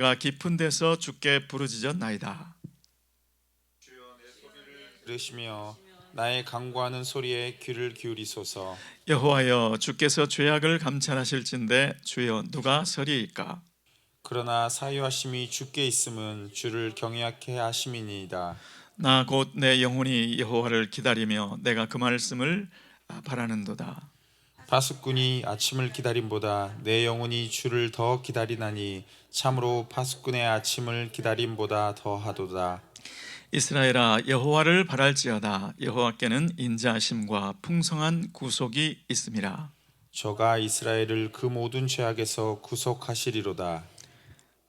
내가 깊은 데서 주께 부르짖었나이다. 주여 내 소리를 들으시며 나의 간구하는 소리에 귀를 기울이소서. 여호와여, 주께서 죄악을 감찰하실진대 주여 누가 서리이까? 그러나 사유하심이 주께 있음은 주를 경외하게 하심이니이다. 나 곧 내 영혼이 여호와를 기다리며 내가 그 말씀을 바라는도다. 파수꾼이 아침을 기다림보다 내 영혼이 주를 더 기다리나니 참으로 파수꾼의 아침을 기다림보다 더하도다. 이스라엘아, 여호와를 바랄지어다. 여호와께는 인자하심과 풍성한 구속이 있음이라. 저가 이스라엘을 그 모든 죄악에서 구속하시리로다.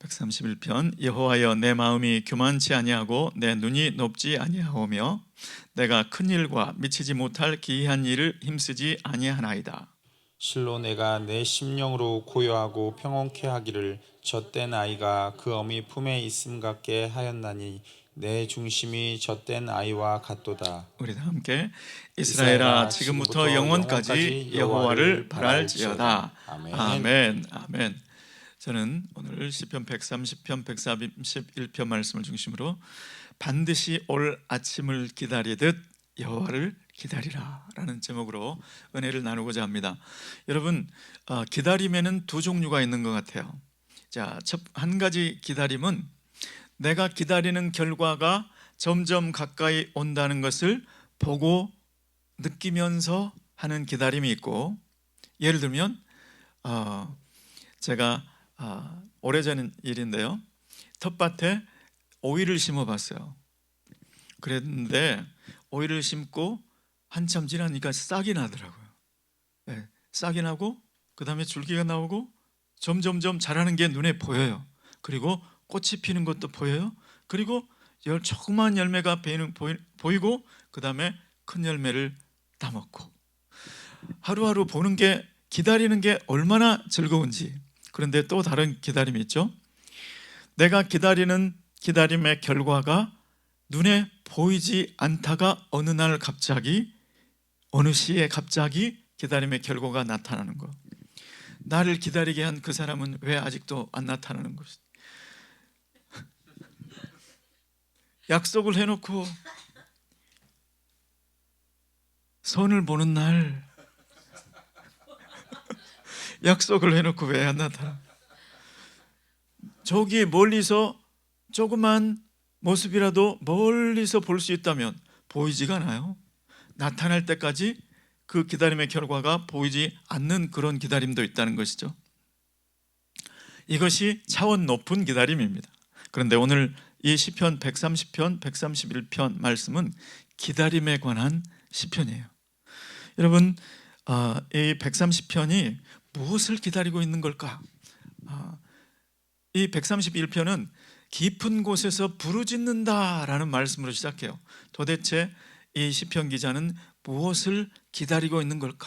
131편. 여호와여, 내 마음이 교만치 아니하고 내 눈이 높지 아니하오며 내가 큰 일과 미치지 못할 기이한 일을 힘쓰지 아니하나이다. 실로 내가 내 심령으로 고요하고 평온케 하기를 젖된 아이가 그 어미 품에 있음 같게 하였나니 내 중심이 젖된 아이와 같도다. 우리 다 함께 이스라엘아, 지금부터 영원까지 여호와를 바랄지어다. 아멘. 아멘. 아멘. 저는 오늘 시편 130편 131편 말씀을 중심으로 반드시 올 아침을 기다리듯 여호와를 기다리라 라는 제목으로 은혜를 나누고자 합니다. 여러분, 기다림에는 두 종류가 있는 것 같아요. 자, 한 가지 기다림은 내가 기다리는 결과가 점점 가까이 온다는 것을 보고 느끼면서 하는 기다림이 있고, 예를 들면 제가 오래전 일인데요, 텃밭에 오이를 심어봤어요. 그랬는데 오이를 심고 한참 지나니까 싹이 나더라고요. 네, 싹이 나고 그 다음에 줄기가 나오고 점점점 자라는 게 눈에 보여요. 그리고 꽃이 피는 것도 보여요. 그리고 조그만 열매가 보이고 그 다음에 큰 열매를 따먹고, 하루하루 보는 게, 기다리는 게 얼마나 즐거운지. 그런데 또 다른 기다림이 있죠. 내가 기다리는 기다림의 결과가 눈에 보이지 않다가 어느 날 갑자기, 어느 시에 갑자기 기다림의 결과가 나타나는 것. 나를 기다리게 한 그 사람은 왜 아직도 안 나타나는 것이? 약속을 해놓고 선을 보는 날 약속을 해놓고 왜 안 나타나? 저기 멀리서 조그만 모습이라도 멀리서 볼 수 있다면 보이지가 않아요. 나타날 때까지 그 기다림의 결과가 보이지 않는 그런 기다림도 있다는 것이죠. 이것이 차원 높은 기다림입니다. 그런데 오늘 이 시편 130편, 131편 말씀은 기다림에 관한 시편이에요. 여러분, 이 130편이 무엇을 기다리고 있는 걸까? 이 131편은 깊은 곳에서 부르짖는다라는 말씀으로 시작해요. 도대체 이 시편 기자는 무엇을 기다리고 있는 걸까?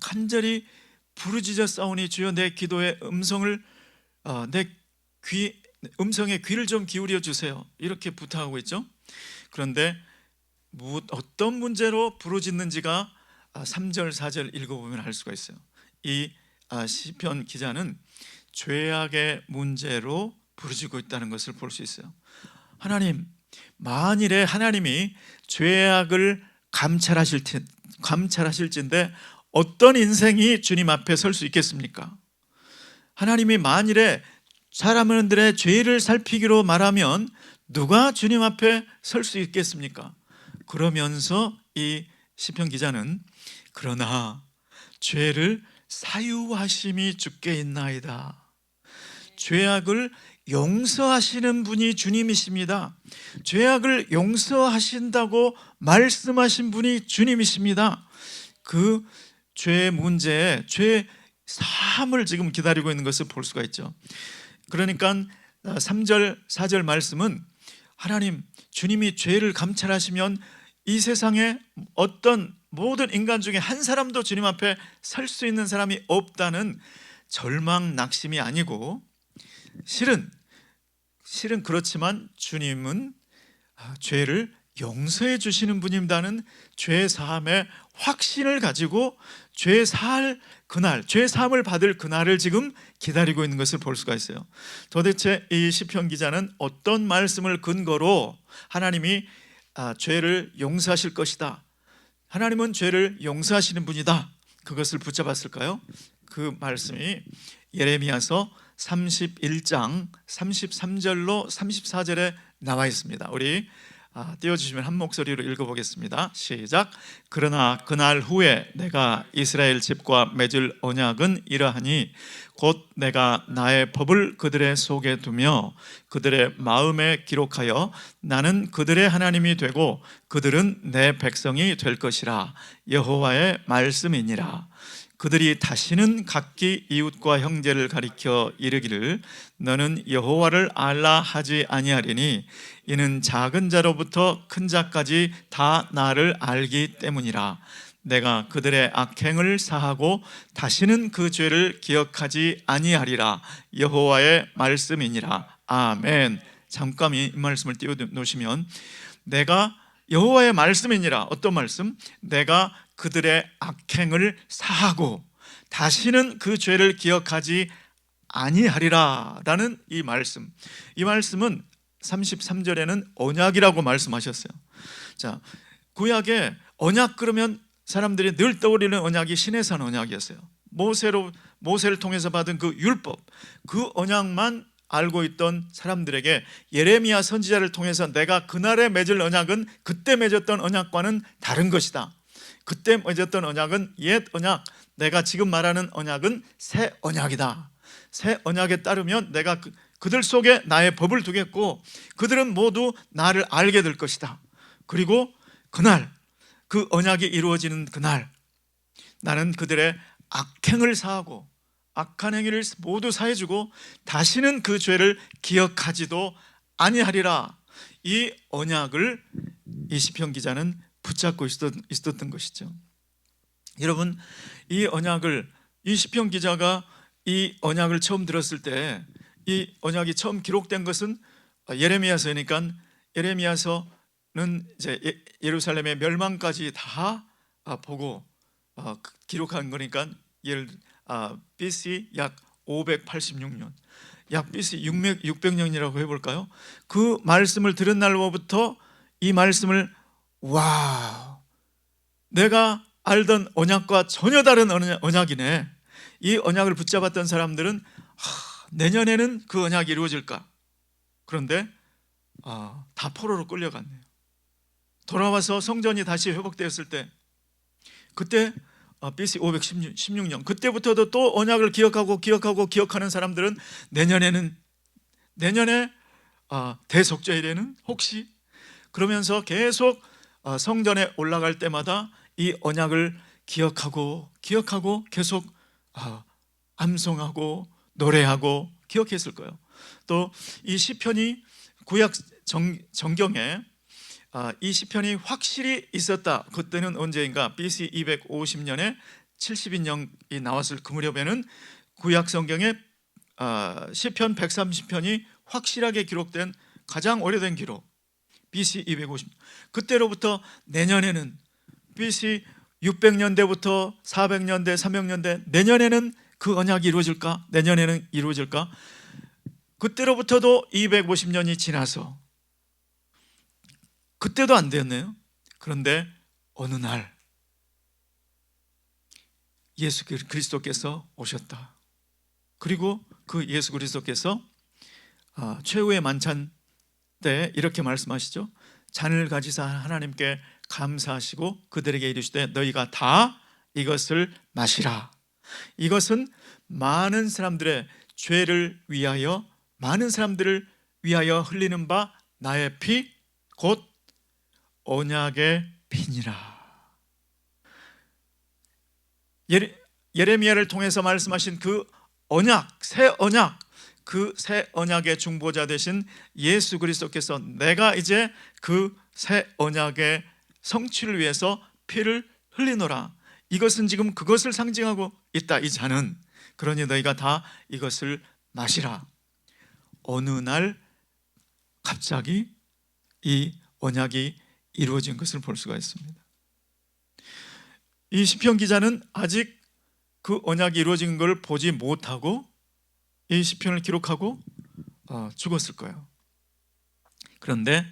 간절히 부르짖어 싸우니 주여 내 기도의 음성을 음성에 귀를 좀 기울여 주세요, 이렇게 부탁하고 있죠. 그런데 어떤 문제로 부르짖는지가 3절 4절 읽어보면 알 수가 있어요. 이 시편 기자는 죄악의 문제로 부르짖고 있다는 것을 볼 수 있어요. 하나님, 만일에 하나님이 죄악을 감찰하실진데 어떤 인생이 주님 앞에 설 수 있겠습니까? 하나님이 만일에 사람들의 죄를 살피기로 말하면 누가 주님 앞에 설 수 있겠습니까? 그러면서 이 시편 기자는 그러나 죄를 사유하심이 주께 있나이다. 죄악을 용서하시는 분이 주님이십니다. 죄악을 용서하신다고 말씀하신 분이 주님이십니다. 그 죄의 문제에 죄 사함을 지금 기다리고 있는 것을 볼 수가 있죠. 그러니까 3절 4절 말씀은 하나님, 주님이 죄를 감찰하시면 이 세상에 어떤 모든 인간 중에 한 사람도 주님 앞에 설 수 있는 사람이 없다는 절망 낙심이 아니고, 실은 그렇지만 주님은 죄를 용서해 주시는 분입니다는 죄 사함의 확신을 가지고 죄 사할 그날, 죄 사함을 받을 그날을 지금 기다리고 있는 것을 볼 수가 있어요. 도대체 이 시편 기자는 어떤 말씀을 근거로 하나님이 죄를 용서하실 것이다, 하나님은 죄를 용서하시는 분이다, 그것을 붙잡았을까요? 그 말씀이 예레미야서 31장 33절로 34절에 나와 있습니다. 우리 띄워주시면 한 목소리로 읽어보겠습니다. 시작. 그러나 그날 후에 내가 이스라엘 집과 맺을 언약은 이러하니 곧 내가 나의 법을 그들의 속에 두며 그들의 마음에 기록하여 나는 그들의 하나님이 되고 그들은 내 백성이 될 것이라. 여호와의 말씀이니라. 그들이 다시는 각기 이웃과 형제를 가리켜 이르기를 너는 여호와를 알라 하지 아니하리니 이는 작은 자로부터 큰 자까지 다 나를 알기 때문이라. 내가 그들의 악행을 사하고 다시는 그 죄를 기억하지 아니하리라. 여호와의 말씀이니라. 아멘. 잠깐 이 말씀을 띄워놓으시면, 내가 여호와의 말씀이니라. 어떤 말씀? 내가 그들의 악행을 사하고 다시는 그 죄를 기억하지 아니하리라 라는 이 말씀. 이 말씀은 33절에는 언약이라고 말씀하셨어요. 자, 구약에 언약 그러면 사람들이 늘 떠올리는 언약이 시내산 언약이었어요. 모세를 통해서 받은 그 율법, 그 언약만 알고 있던 사람들에게 예레미야 선지자를 통해서 내가 그날에 맺을 언약은 그때 맺었던 언약과는 다른 것이다. 그때 맺었던 언약은 옛 언약, 내가 지금 말하는 언약은 새 언약이다. 새 언약에 따르면 내가 그들 속에 나의 법을 두겠고 그들은 모두 나를 알게 될 것이다. 그리고 그날, 그 언약이 이루어지는 그날 나는 그들의 악행을 사하고 악한 행위를 모두 사해주고 다시는 그 죄를 기억하지도 아니하리라. 이 언약을 이 시편 기자는 붙잡고 있었던 것이죠. 여러분, 이 언약을, 이 시편 기자가 이 언약을 처음 들었을 때, 이 언약이 처음 기록된 것은 예레미야서니까, 예레미야서는 이제 예루살렘의 멸망까지 다 보고 기록한 거니까 BC 약 586년, 약 BC 600년이라고 해볼까요? 그 말씀을 들은 날로부터 이 말씀을 내가 알던 언약과 전혀 다른 언약이네. 이 언약을 붙잡았던 사람들은 내년에는 그 언약이 이루어질까? 그런데 다 포로로 끌려갔네요. 돌아와서 성전이 다시 회복되었을 때, 그때 BC 516년, 그때부터도 또 언약을 기억하는 사람들은 내년에 대속죄일에는 혹시, 그러면서 계속 성전에 올라갈 때마다 이 언약을 기억하고 계속 암송하고 노래하고 기억했을 거예요. 또 이 시편이 구약 정경에 이 시편이 확실히 있었다. 그때는 언제인가? BC 250년에 70인령이 나왔을 그 무렵에는 구약 성경에 시편 130편이 확실하게 기록된 가장 오래된 기록, BC 250년. 그때로부터 내년에는 BC 600년대부터 400년대, 300년대, 내년에는 그 언약이 이루어질까? 내년에는 이루어질까? 그때로부터도 250년이 지나서 그때도 안 되었네요. 그런데 어느 날 예수 그리스도께서 오셨다. 그리고 그 예수 그리스도께서 최후의 만찬 때 이렇게 말씀하시죠. 잔을 가지사 하나님께 감사하시고 그들에게 이르시되 너희가 다 이것을 마시라. 이것은 많은 사람들의 죄를 위하여, 많은 사람들을 위하여 흘리는 바 나의 피, 곧 언약의 피니라. 예레미야를 통해서 말씀하신 그 언약, 새 언약, 그 새 언약의 중보자 되신 예수 그리스도께서 내가 이제 그 새 언약의 성취를 위해서 피를 흘리노라. 이것은 지금 그것을 상징하고 있다. 이 잔은. 그러니 너희가 다 이것을 마시라. 어느 날 갑자기 이 언약이 이루어진 것을 볼 수가 있습니다. 이 시편 기자는 아직 그 언약이 이루어진 걸 보지 못하고 이 시편을 기록하고 죽었을 거예요. 그런데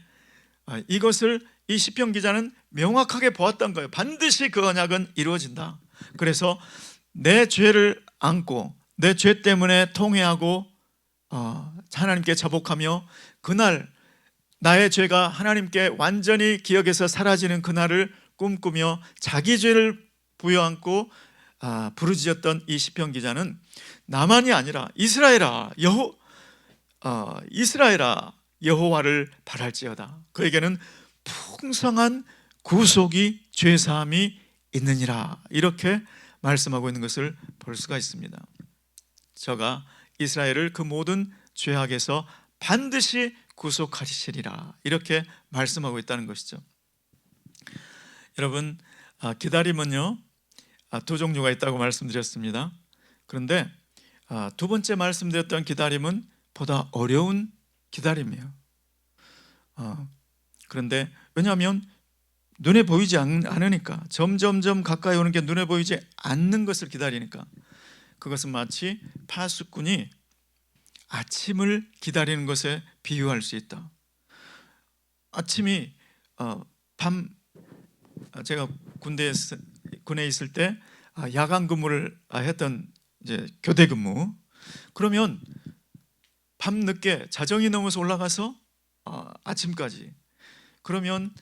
이것을 이 시편 기자는 명확하게 보았던 거예요. 반드시 그 언약은 이루어진다. 그래서 내 죄를 안고 내 죄 때문에 통회하고 하나님께 자복하며 그날 나의 죄가 하나님께 완전히 기억에서 사라지는 그날을 꿈꾸며 자기 죄를 부여안고 부르짖었던 이 시편 기자는 나만이 아니라 이스라엘아 여호와를 바랄지어다. 그에게는 풍성한 구속이 죄사함이 있느니라. 이렇게 말씀하고 있는 것을 볼 수가 있습니다. 저가 이스라엘을 그 모든 죄악에서 반드시 구속하시리라. 이렇게 말씀하고 있다는 것이죠. 여러분, 기다림은요 두 종류가 있다고 말씀드렸습니다. 그런데 두 번째 말씀드렸던 기다림은 보다 어려운 기다림이에요. 그런데 왜냐하면 눈에 보이지 않으니까, 점점점 가까이 오는 게 눈에 보이지 않는 것을 기다리니까. 그것은 마치 파수꾼이 아침을 기다리는 것에 비유할 수 있다. 아침이 제가 군에 있을 때 야간 근무를 했던 이제 교대 근무. 그러면 밤 늦게 자정이 넘어서 올라가서 아침까지. 그러면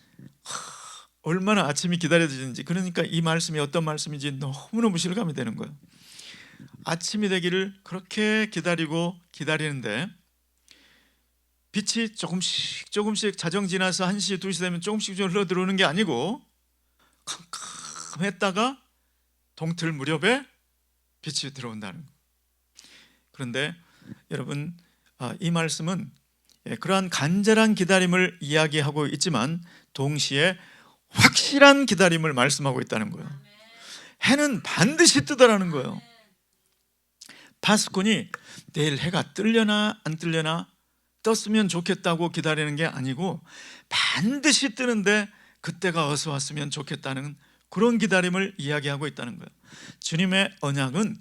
얼마나 아침이 기다려지는지. 그러니까 이 말씀이 어떤 말씀인지 너무너무 실감이 되는 거예요. 아침이 되기를 그렇게 기다리는데 빛이 조금씩 자정 지나서 1시, 2시 되면 조금씩 흘러 들어오는 게 아니고 캄캄했다가 동틀 무렵에 빛이 들어온다는 거예요. 그런데 여러분, 이 말씀은 그러한 간절한 기다림을 이야기하고 있지만 동시에 확실한 기다림을 말씀하고 있다는 거예요. 해는 반드시 뜨더라는 거예요. 파수꾼이 내일 해가 뜨려나 안 뜨려나, 떴으면 좋겠다고 기다리는 게 아니고 반드시 뜨는데 그때가 어서 왔으면 좋겠다는 그런 기다림을 이야기하고 있다는 거예요. 주님의 언약은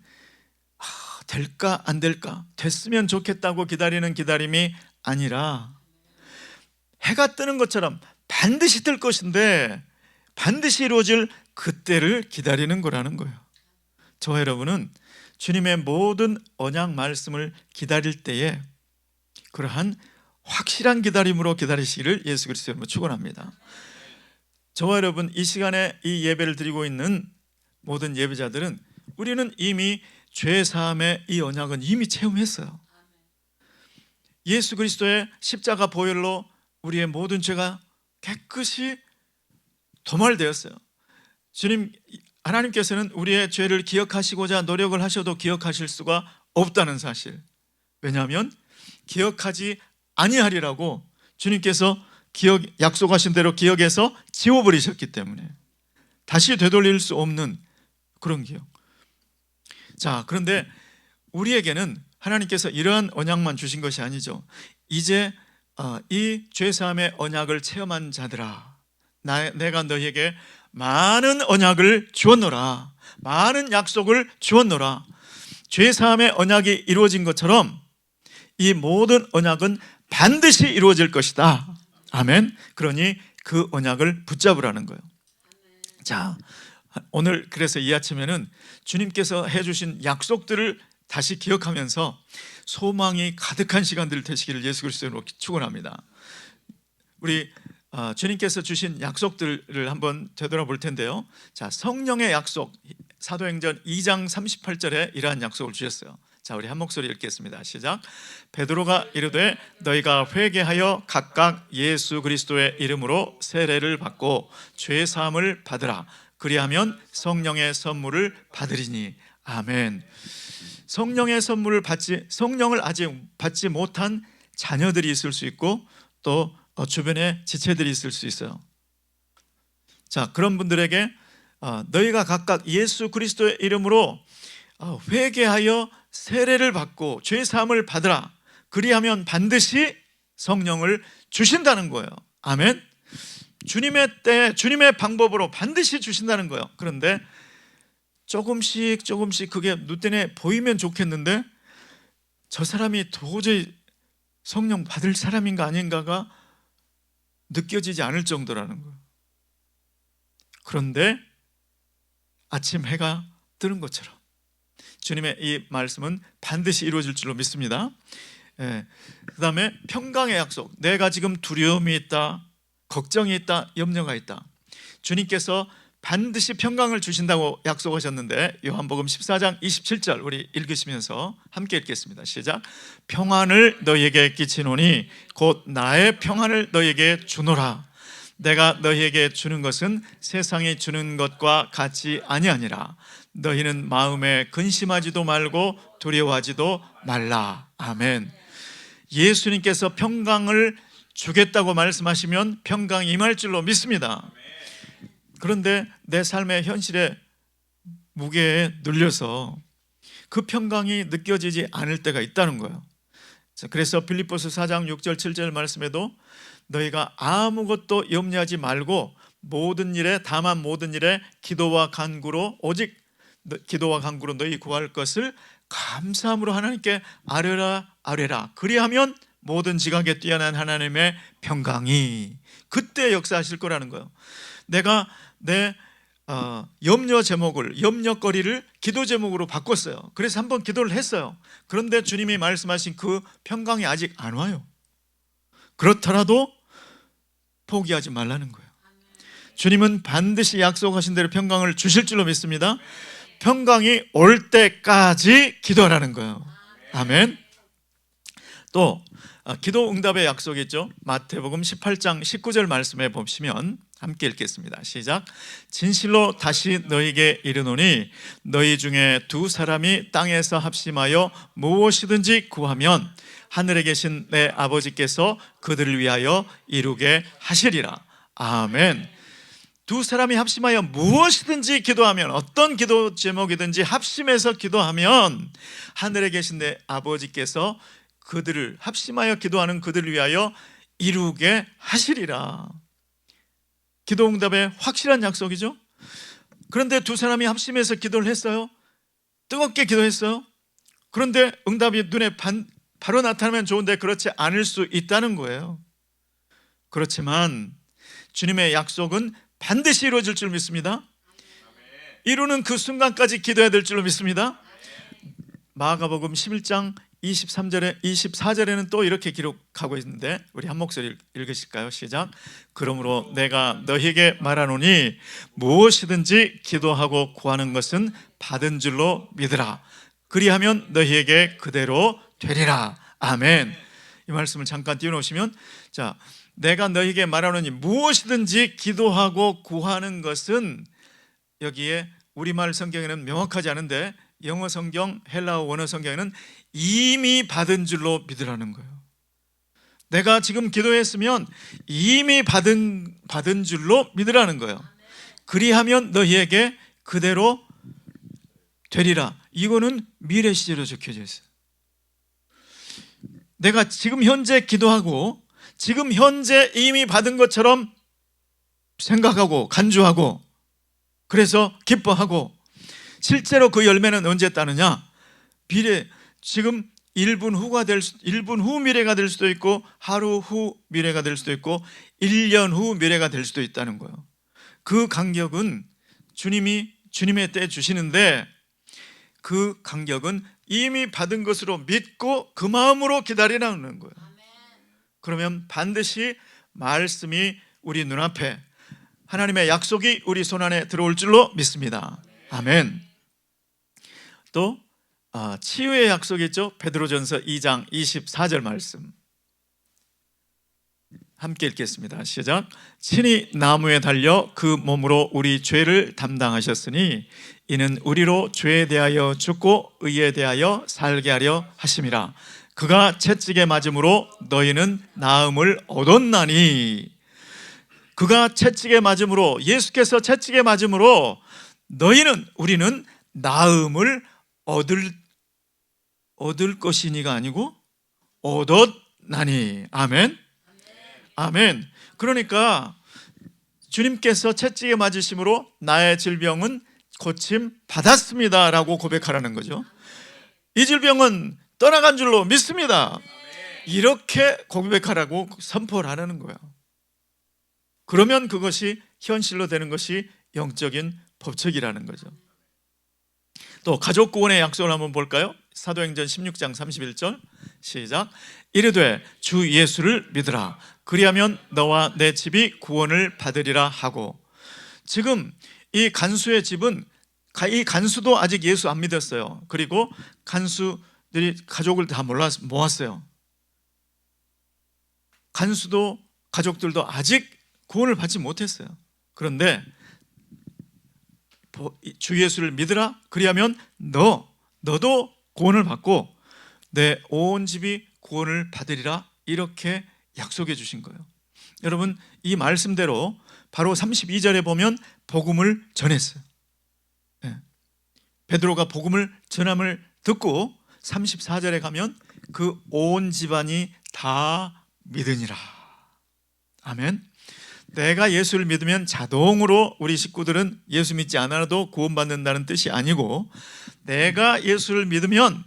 될까 안 될까, 됐으면 좋겠다고 기다리는 기다림이 아니라 해가 뜨는 것처럼 반드시 뜰 것인데 반드시 이루어질 그때를 기다리는 거라는 거예요. 저와 여러분은 주님의 모든 언약 말씀을 기다릴 때에 그러한 확실한 기다림으로 기다리시기를 예수 그리스도 이름으로 축원합니다. 저와 여러분, 이 시간에 이 예배를 드리고 있는 모든 예배자들은 우리는 이미 죄 사함의 이 언약은 이미 체험했어요. 예수 그리스도의 십자가 보혈로 우리의 모든 죄가 깨끗이 도말되었어요. 주님 하나님께서는 우리의 죄를 기억하시고자 노력을 하셔도 기억하실 수가 없다는 사실. 왜냐하면 기억하지 아니하리라고 주님께서 약속하신 대로 기억해서 지워버리셨기 때문에 다시 되돌릴 수 없는 그런 기억. 자, 그런데 우리에게는 하나님께서 이러한 언약만 주신 것이 아니죠. 이제 이 죄사함의 언약을 체험한 자들아, 내가 너희에게 많은 언약을 주었노라, 많은 약속을 주었노라. 죄사함의 언약이 이루어진 것처럼 이 모든 언약은 반드시 이루어질 것이다. 아멘. 그러니 그 언약을 붙잡으라는 거예요. 자, 오늘 그래서 이 아침에는 주님께서 해주신 약속들을 다시 기억하면서 소망이 가득한 시간들 되시기를 예수 그리스도로 축원합니다. 우리 주님께서 주신 약속들을 한번 되돌아볼 텐데요. 자, 성령의 약속, 사도행전 2장 38절에 이러한 약속을 주셨어요. 자, 우리 한 목소리 읽겠습니다. 시작. 베드로가 이르되 너희가 회개하여 각각 예수 그리스도의 이름으로 세례를 받고 죄 사함을 받으라. 그리하면 성령의 선물을 받으리니. 아멘. 성령의 선물을 성령을 아직 받지 못한 자녀들이 있을 수 있고 또 주변에 지체들이 있을 수 있어요. 자, 그런 분들에게 너희가 각각 예수 그리스도의 이름으로 회개하여 세례를 받고 죄 사함을 받으라. 그리하면 반드시 성령을 주신다는 거예요. 아멘. 주님의 때, 주님의 방법으로 반드시 주신다는 거예요. 그런데 조금씩 그게 눈에 보이면 좋겠는데 저 사람이 도저히 성령 받을 사람인가 아닌가가 느껴지지 않을 정도라는 거예요. 그런데 아침 해가 뜨는 것처럼 주님의 이 말씀은 반드시 이루어질 줄로 믿습니다. 그 다음에 평강의 약속. 내가 지금 두려움이 있다, 걱정이 있다, 염려가 있다. 주님께서 반드시 평강을 주신다고 약속하셨는데 요한복음 14장 27절 우리 읽으시면서 함께 읽겠습니다. 시작. 평안을 너희에게 끼치노니 곧 나의 평안을 너희에게 주노라. 내가 너희에게 주는 것은 세상이 주는 것과 같이 아니하니라. 너희는 마음에 근심하지도 말고 두려워하지도 말라. 아멘. 예수님께서 평강을 주겠다고 말씀하시면 평강이 임할 줄로 믿습니다. 그런데 내 삶의 현실에 무게에 눌려서 그 평강이 느껴지지 않을 때가 있다는 거예요. 그래서 빌립보서 4장 6절 7절 말씀에도 너희가 아무것도 염려하지 말고 다만 모든 일에 기도와 간구로 오직 기도와 간구로 너희 구할 것을 감사함으로 하나님께 아뢰라. 그리하면 모든 지각에 뛰어난 하나님의 평강이 그때 역사하실 거라는 거예요. 내가 내 염려거리를 기도 제목으로 바꿨어요. 그래서 한번 기도를 했어요. 그런데 주님이 말씀하신 그 평강이 아직 안 와요. 그렇더라도 포기하지 말라는 거예요. 주님은 반드시 약속하신 대로 평강을 주실 줄로 믿습니다. 평강이 올 때까지 기도하라는 거예요. 아멘. 또 기도 응답의 약속이 있죠. 마태복음 18장 19절 말씀에 보시면 함께 읽겠습니다. 시작. 진실로 다시 너희에게 이르노니 너희 중에 두 사람이 땅에서 합심하여 무엇이든지 구하면 하늘에 계신 내 아버지께서 그들을 위하여 이루게 하시리라. 아멘. 두 사람이 합심하여 무엇이든지 기도하면, 어떤 기도 제목이든지 합심해서 기도하면 하늘에 계신 내 아버지께서 그들을 합심하여 기도하는 그들을 위하여 이루게 하시리라. 기도 응답의 확실한 약속이죠. 그런데 두 사람이 합심해서 기도를 했어요. 뜨겁게 기도했어요. 그런데 응답이 눈에 바로 나타나면 좋은데 그렇지 않을 수 있다는 거예요. 그렇지만 주님의 약속은 반드시 이루어질 줄 믿습니다. 이루는 그 순간까지 기도해야 될 줄로 믿습니다. 마가복음 11장 24절에는 또 이렇게 기록하고 있는데 우리 한 목소리 읽으실까요? 시작. 그러므로 내가 너희에게 말하노니 무엇이든지 기도하고 구하는 것은 받은 줄로 믿으라. 그리하면 너희에게 그대로 되리라. 아멘. 이 말씀을 잠깐 띄워놓으시면, 자, 내가 너희에게 말하노니 무엇이든지 기도하고 구하는 것은, 여기에 우리말 성경에는 명확하지 않은데 영어 성경, 헬라어 원어 성경에는 이미 받은 줄로 믿으라는 거예요. 내가 지금 기도했으면 이미 받은 줄로 믿으라는 거예요. 그리하면 너희에게 그대로 되리라. 이거는 미래 시제로 적혀져 있어요. 내가 지금 현재 기도하고 지금 현재 이미 받은 것처럼 생각하고 간주하고 그래서 기뻐하고, 실제로 그 열매는 언제 따느냐? 지금 1분 후 미래가 될 수도 있고, 하루 후 미래가 될 수도 있고, 1년 후 미래가 될 수도 있다는 거예요. 그 간격은 주님의 때에 주시는데, 그 간격은 이미 받은 것으로 믿고 그 마음으로 기다리라는 거예요. 그러면 반드시 말씀이 우리 눈앞에, 하나님의 약속이 우리 손안에 들어올 줄로 믿습니다. 아멘. 또 치유의 약속이 있죠. 베드로전서 2장 24절 말씀 함께 읽겠습니다. 시작. 친히 나무에 달려 그 몸으로 우리 죄를 담당하셨으니 이는 우리로 죄에 대하여 죽고 의에 대하여 살게 하려 하심이라. 그가 채찍에 맞음으로 너희는 나음을 얻었나니. 그가 채찍에 맞음으로, 예수께서 채찍에 맞음으로 우리는 나음을 얻을 것이니가 아니고 얻었나니. 아멘. 아멘. 그러니까 주님께서 채찍에 맞으심으로 나의 질병은 고침 받았습니다 라고 고백하라는 거죠. 이 질병은 떠나간 줄로 믿습니다. 이렇게 고백하라고 선포를 하라는 거예요. 그러면 그것이 현실로 되는 것이 영적인 법칙이라는 거죠. 또 가족 구원의 약속을 한번 볼까요? 사도행전 16장 31절 시작. 이르되 주 예수를 믿으라. 그리하면 너와 내 집이 구원을 받으리라 하고. 지금 이 간수의 집은, 이 간수도 아직 예수 안 믿었어요. 그리고 간수들이 가족을 다 모았어요. 간수도 가족들도 아직 구원을 받지 못했어요. 그런데 주 예수를 믿으라. 그리하면 너도 구원을 받고 내 온 집이 구원을 받으리라. 이렇게 약속해 주신 거예요. 여러분, 이 말씀대로 바로 32절에 보면 복음을 전했어요. 베드로가 복음을 전함을 듣고 34절에 가면 그 온 집안이 다 믿으니라. 아멘. 내가 예수를 믿으면 자동으로 우리 식구들은 예수 믿지 않아도 구원받는다는 뜻이 아니고, 내가 예수를 믿으면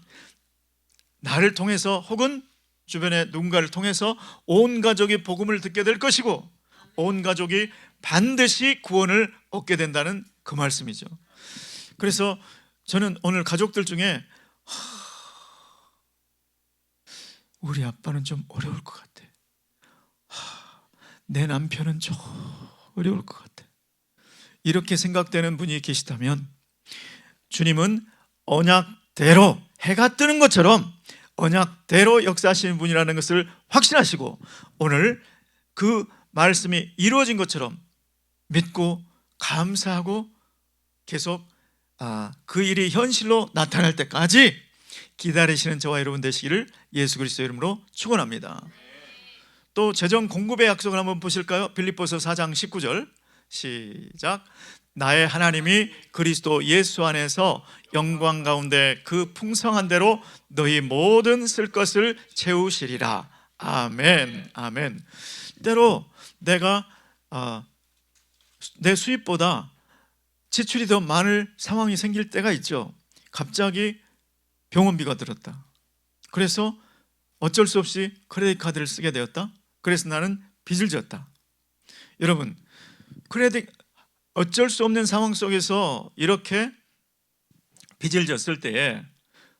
나를 통해서 혹은 주변의 누군가를 통해서 온 가족이 복음을 듣게 될 것이고, 온 가족이 반드시 구원을 얻게 된다는 그 말씀이죠. 그래서 저는 오늘 가족들 중에 우리 아빠는 좀 어려울 것 같아, 내 남편은 좀 어려울 것 같아, 이렇게 생각되는 분이 계시다면 주님은 언약대로, 해가 뜨는 것처럼 언약대로 역사하시는 분이라는 것을 확신하시고 오늘 그 말씀이 이루어진 것처럼 믿고 감사하고 계속 그 일이 현실로 나타날 때까지 기다리시는 저와 여러분 되시기를 예수 그리스도 이름으로 축원합니다. 또 재정 공급의 약속을 한번 보실까요? 빌립보서 4장 19절 시작. 나의 하나님이 그리스도 예수 안에서 영광 가운데 그 풍성한 대로 너희 모든 쓸 것을 채우시리라. 아멘. 아멘. 때로 내가 내 수입보다 지출이 더 많을 상황이 생길 때가 있죠. 갑자기 병원비가 들었다. 그래서 어쩔 수 없이 크레딧 카드를 쓰게 되었다. 그래서 나는 빚을 졌다. 여러분, 어쩔 수 없는 상황 속에서 이렇게 빚을 졌을 때에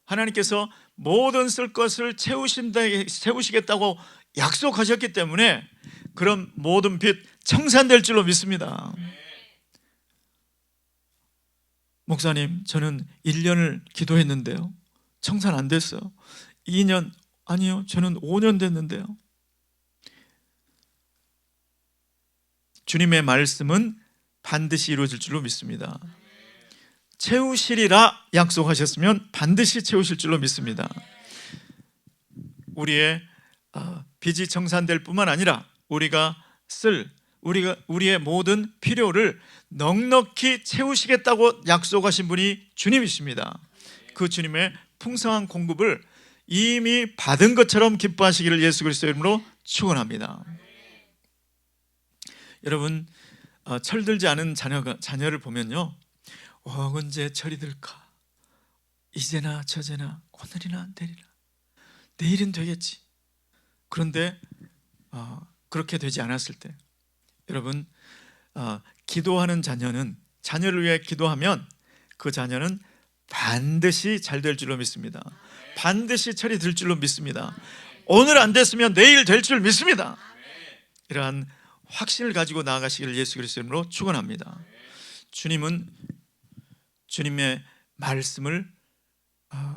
하나님께서 모든 쓸 것을 채우시겠다고 약속하셨기 때문에 그런 모든 빚 청산될 줄로 믿습니다. 목사님, 저는 1년을 기도했는데요, 청산 안 됐어요. 2년, 아니요, 저는 5년 됐는데요. 주님의 말씀은 반드시 이루어질 줄로 믿습니다. 채우시리라 약속하셨으면 반드시 채우실 줄로 믿습니다. 우리의 빚이 청산될 뿐만 아니라 우리의 모든 필요를 넉넉히 채우시겠다고 약속하신 분이 주님이십니다. 그 주님의 풍성한 공급을 이미 받은 것처럼 기뻐하시기를 예수 그리스도 이름으로 축원합니다. 여러분, 철들지 않은 자녀를 보면요, 언제 철이 들까? 이제나 저제나 오늘이나 내일이나 내일은 되겠지. 그런데 그렇게 되지 않았을 때, 여러분, 기도하는 자녀를 위해 기도하면 그 자녀는 반드시 잘 될 줄로 믿습니다. 반드시 철이 들 줄로 믿습니다. 오늘 안 됐으면 내일 될 줄 믿습니다. 이러한 확신을 가지고 나아가시기를 예수 그리스도 이름으로 축원합니다. 주님은 주님의 말씀을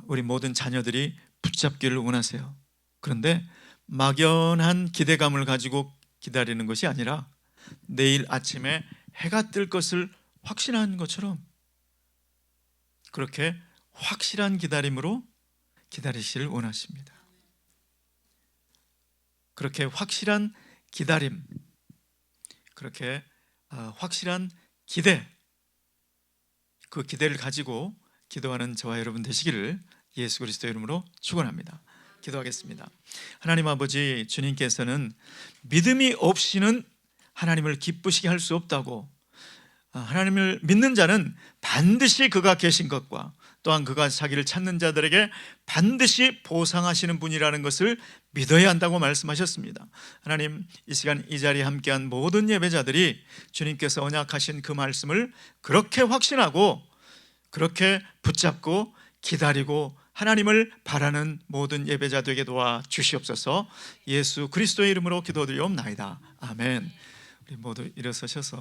우리 모든 자녀들이 붙잡기를 원하세요. 그런데 막연한 기대감을 가지고 기다리는 것이 아니라 내일 아침에 해가 뜰 것을 확신한 것처럼 그렇게 확실한 기다림으로 기다리시를 원하십니다. 그렇게 확실한 기다림, 그렇게 확실한 기대, 그 기대를 가지고 기도하는 저와 여러분 되시기를 예수 그리스도 이름으로 축원합니다. 기도하겠습니다. 하나님 아버지, 주님께서는 믿음이 없이는 하나님을 기쁘시게 할 수 없다고, 하나님을 믿는 자는 반드시 그가 계신 것과 또한 그가 자기를 찾는 자들에게 반드시 보상하시는 분이라는 것을 믿어야 한다고 말씀하셨습니다. 하나님, 이 시간 이 자리에 함께한 모든 예배자들이 주님께서 언약하신 그 말씀을 그렇게 확신하고 그렇게 붙잡고 기다리고 하나님을 바라는 모든 예배자 되게 도와 주시옵소서. 예수 그리스도의 이름으로 기도드리옵나이다. 아멘. 우리 모두 일어서셔서